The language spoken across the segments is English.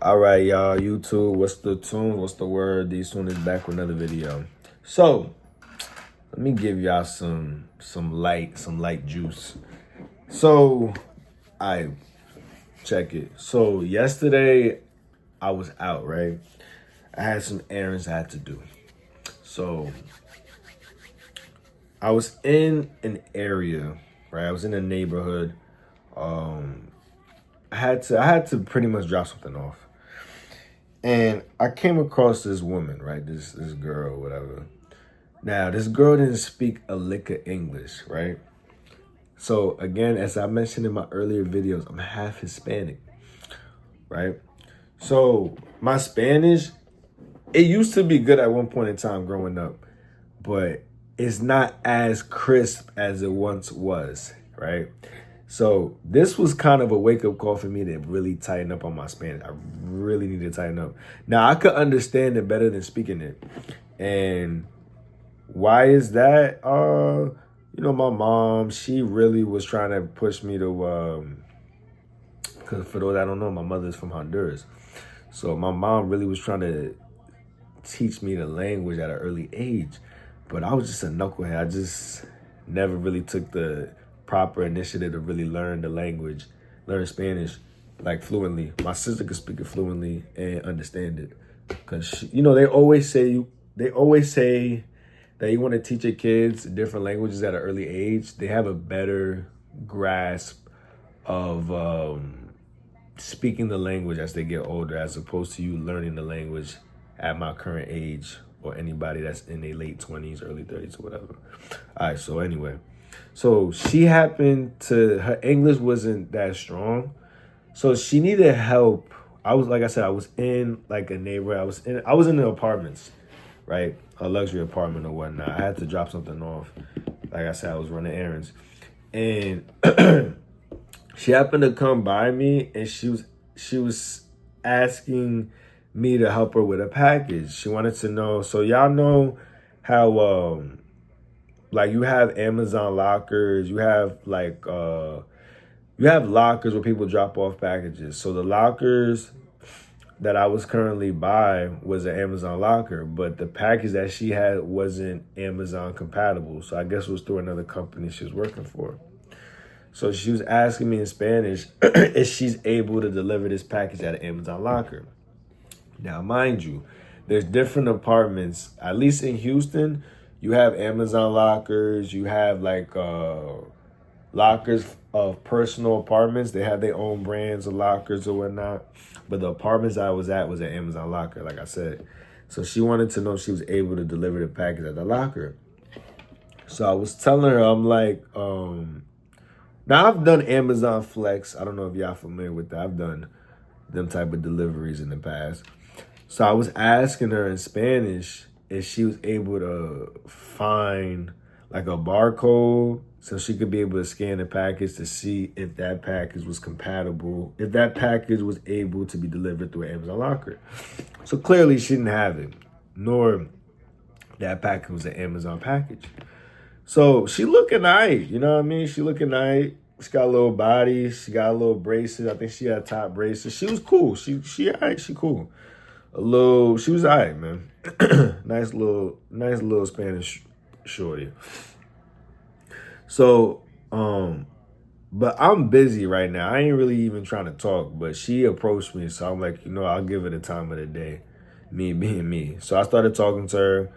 All right, y'all. YouTube, what's the tune? What's the word? D-Soon is back with another video. So, let me give y'all some light juice. So, I check it. So, yesterday I was out, right? I had some errands I had to do. So, I was in an area, right? I was in a neighborhood. I had to pretty much drop something off. And I came across this woman, right? This girl, whatever. Now, this girl didn't speak a lick of English, right? So again, as I mentioned in my earlier videos, I'm half Hispanic, right? So my Spanish, it used to be good at one point in time growing up, but it's not as crisp as it once was, right? So this was kind of a wake-up call for me to really tighten up on my Spanish. I really need to tighten up. Now, I could understand it better than speaking it. And why is that? My mom, she really was trying to push me to, because for those that don't know, my mother's from Honduras. So my mom really was trying to teach me the language at an early age. But I was just a knucklehead. I just never really took the proper initiative to really learn the language, learn Spanish like fluently. My sister could speak it fluently and understand it. Because, they always say that you want to teach your kids different languages at an early age. They have a better grasp of speaking the language as they get older, as opposed to you learning the language at my current age or anybody that's in their late 20s, early 30s, or whatever. All right, so anyway. So her English wasn't that strong. So she needed help. I was in like a neighborhood. I was in the apartments, right? A luxury apartment or whatnot. I had to drop something off. Like I said, I was running errands. And she happened to come by me and she was asking me to help her with a package. She wanted to know, so y'all know how like you have Amazon lockers, you have lockers where people drop off packages. So the lockers that I was currently by was an Amazon locker, but the package that she had wasn't Amazon compatible. So I guess it was through another company she was working for. So she was asking me in Spanish if she's able to deliver this package at an Amazon locker. Now, mind you, there's different apartments, at least in Houston. You have Amazon lockers, you have lockers of personal apartments. They have their own brands of lockers or whatnot. But the apartments I was at was an Amazon locker, like I said. So she wanted to know if she was able to deliver the package at the locker. So I was telling her, I'm like, now I've done Amazon Flex. I don't know if y'all familiar with that. I've done them type of deliveries in the past. So I was asking her in Spanish if she was able to find like a barcode so she could be able to scan the package to see if that package was compatible, if that package was able to be delivered through an Amazon locker. So clearly she didn't have it, nor that package was an Amazon package. So she looking nice, you know what I mean? She looking nice. She got a little body. She got a little braces. I think she had top braces. She was cool. She cool. She was all right, man. nice little Spanish shorty. So, but I'm busy right now. I ain't really even trying to talk, but she approached me. So I'm like, I'll give her the time of the day, me being me. So I started talking to her,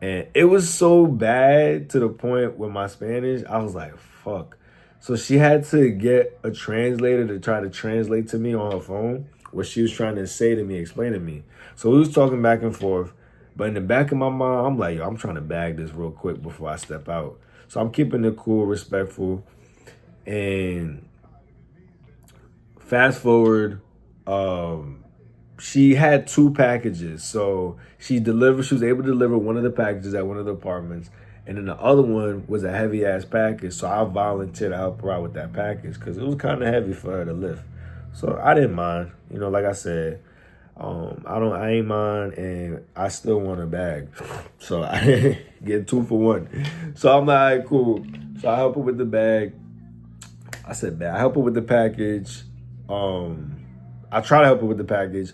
and it was so bad to the point with my Spanish, I was like, fuck. So she had to get a translator to try to translate to me on her phone what she was trying to say to me, explain to me. So we was talking back and forth, but in the back of my mind, I'm like, yo, I'm trying to bag this real quick before I step out. So I'm keeping it cool, respectful, and fast forward, she had two packages. So she was able to deliver one of the packages at one of the apartments. And then the other one was a heavy ass package. So I volunteered to help her out with that package because it was kind of heavy for her to lift. So I didn't mind. Like I said, I ain't mind, and I still want a bag. So I get 2 for 1. So I'm like, all right, cool. So I help her with the bag. I said bag. I help her with the package. I try to help her with the package,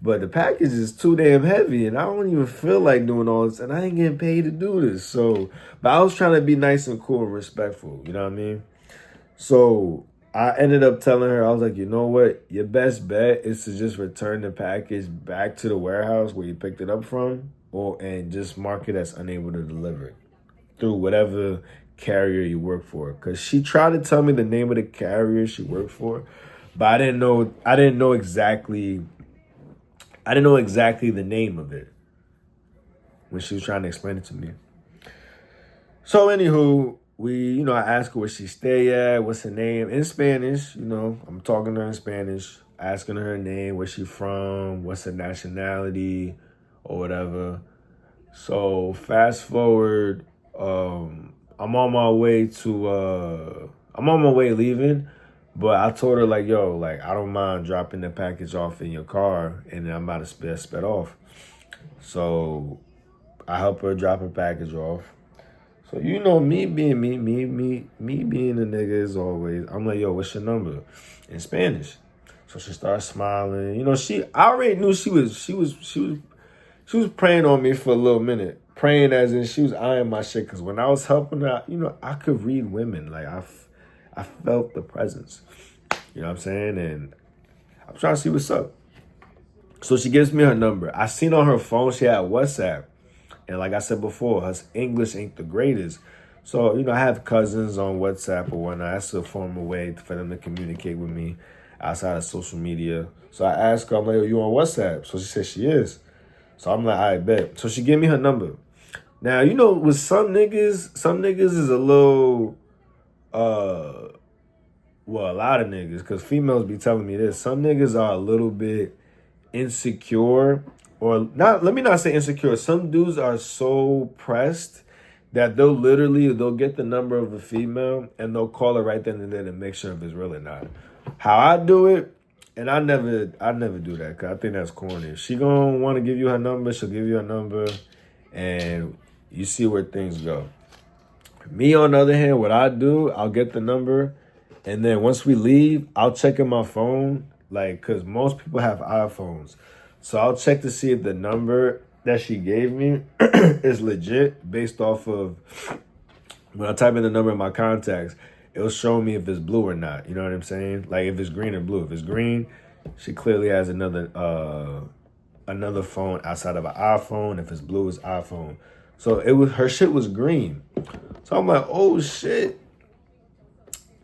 but the package is too damn heavy, and I don't even feel like doing all this, and I ain't getting paid to do this. So, but I was trying to be nice and cool and respectful. You know what I mean? So I ended up telling her, I was like, you know what? Your best bet is to just return the package back to the warehouse where you picked it up from, and just mark it as unable to deliver it through whatever carrier you work for. Cause she tried to tell me the name of the carrier she worked for, but I didn't know exactly the name of it when she was trying to explain it to me. So anywho, I asked her where she stay at, what's her name, in Spanish. I'm talking to her in Spanish, asking her name, where she from, what's her nationality, or whatever. So fast forward, I'm on my way leaving, but I told her like, yo, like I don't mind dropping the package off in your car, and then I'm about to sped off. So I help her drop her package off. So me being me being a nigga as always. I'm like, yo, what's your number? In Spanish. So she starts smiling. I already knew she was praying on me for a little minute. Praying as in she was eyeing my shit. Cause when I was helping her, I could read women. Like I felt the presence. You know what I'm saying? And I'm trying to see what's up. So she gives me her number. I seen on her phone she had WhatsApp. And like I said before, her English ain't the greatest. So, I have cousins on WhatsApp or whatnot. That's a formal way for them to communicate with me outside of social media. So I asked her, I'm like, yo, you on WhatsApp? So she said she is. So I'm like, I bet. So she gave me her number. Now, with some niggas is a little, a lot of niggas, because females be telling me this. Some niggas are a little bit insecure. Or not, let me not say insecure. Some dudes are so pressed that they'll get the number of a female and they'll call her right then and there to make sure if it's real or not. How I do it, and I never do that because I think that's corny. If she gonna want to give you her number, she'll give you her number, and you see where things go. Me, on the other hand, what I do, I'll get the number, and then once we leave, I'll check in my phone, because most people have iPhones. So I'll check to see if the number that she gave me is legit based off of when I type in the number in my contacts, it'll show me if it's blue or not. You know what I'm saying? Like if it's green or blue. If it's green, she clearly has another phone outside of an iPhone. If it's blue, it's iPhone. So her shit was green. So I'm like, oh shit.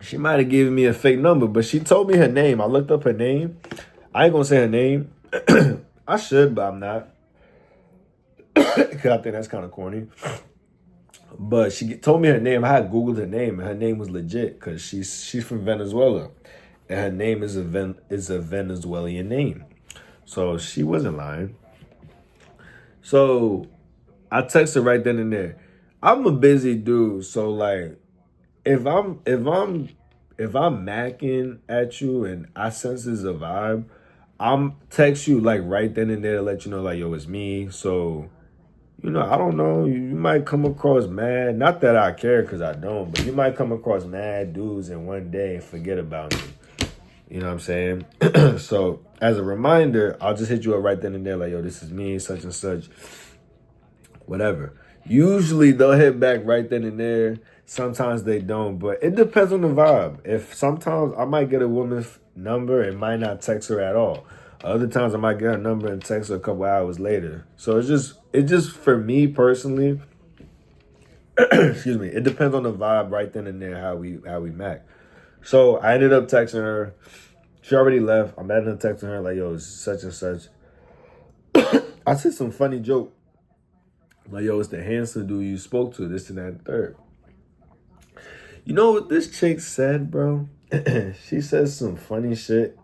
She might have given me a fake number, but she told me her name. I looked up her name. I ain't gonna say her name. I should, but I'm not. Because I think that's kind of corny. But she told me her name. I had Googled her name, and her name was legit because she's from Venezuela. And her name is a Venezuelan name. So she wasn't lying. So I texted her right then and there. I'm a busy dude, so like if I'm macking at you and I sense there's a vibe, I'm text you like right then and there to let you know like, yo, it's me. So, I don't know, you might come across mad, not that I care because I don't, but you might come across mad dudes in one day and forget about me. You know what I'm saying? So as a reminder, I'll just hit you up right then and there like, yo, this is me, such and such, whatever. Usually they'll hit back right then and there. Sometimes they don't, but it depends on the vibe. If sometimes I might get a woman's number and might not text her at all. Other times I might get her number and text her a couple hours later. So it's just for me personally, excuse me, it depends on the vibe right then and there how we mac. So I ended up texting her. She already left. I'm ended up texting her like, yo, it's such and such. I said some funny joke. Like, yo, it's the handsome dude you spoke to, this and that and third. You know what this chick said, bro? She says some funny shit.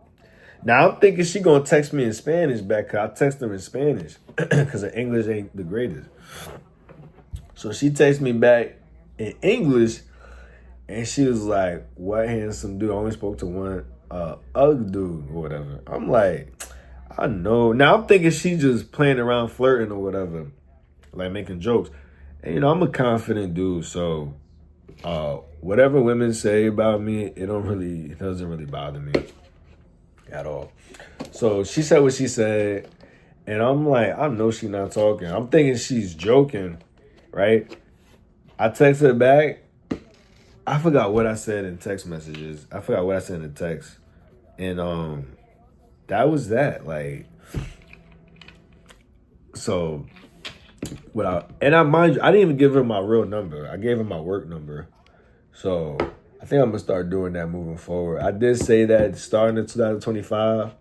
Now, I'm thinking she gonna text me in Spanish back, because I text her in Spanish, because her English ain't the greatest. So she texts me back in English, and she was like, what handsome dude? I only spoke to one ugly dude or whatever. I'm like, I know. Now, I'm thinking she just playing around, flirting or whatever, like making jokes. And, I'm a confident dude, so whatever women say about me, it doesn't really bother me. at all. So she said what she said, and I'm like, I know she's not talking. I'm thinking she's joking, right? I texted her back. I forgot what I said in text messages. I forgot what I said in the text. And that was that. Like, so mind you, I didn't even give her my real number. I gave her my work number. So I think I'm gonna start doing that moving forward. I did say that starting in 2025,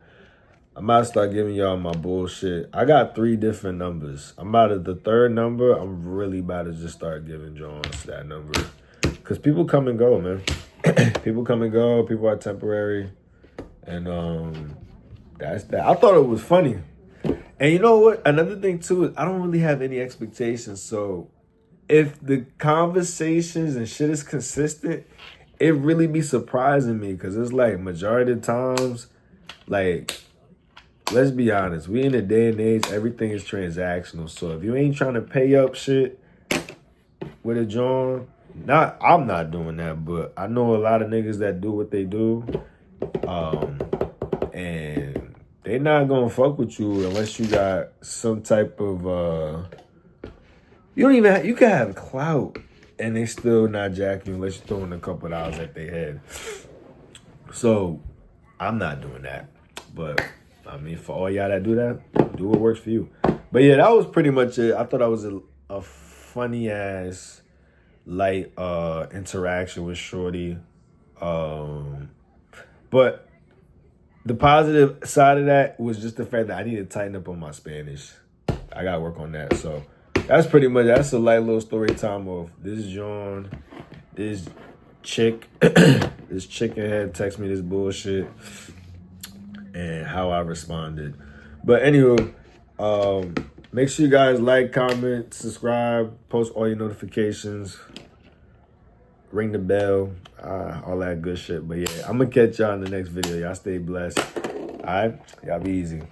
I might start giving y'all my bullshit. I got 3 different numbers. I'm about at the 3rd number. I'm really about to just start giving Jones that number. Because people come and go, man. People come and go. People are temporary. And that's that. I thought it was funny. And you know what? Another thing, too, is I don't really have any expectations. So if the conversations and shit is consistent, it really be surprising me. Because it's like majority of times, like, let's be honest. We in a day and age, everything is transactional. So if you ain't trying to pay up shit with a John, I'm not doing that, but I know a lot of niggas that do what they do, and they not gonna fuck with you unless you got some type of you can have clout and they still not jacking you unless you're throwing a couple of dollars at their head. So I'm not doing that, but I mean, for all y'all that do that, do what works for you. But yeah, that was pretty much it. I thought that was a funny ass light interaction with Shorty. But the positive side of that was just the fact that I need to tighten up on my Spanish. I gotta work on that. So that's pretty much, that's a light little story time of this John, this chick, this chicken head text me this bullshit and how I responded. But anyway, make sure you guys like, comment, subscribe, post all your notifications, ring the bell, all that good shit. But yeah, I'm gonna catch y'all in the next video. Y'all stay blessed. All right, y'all be easy.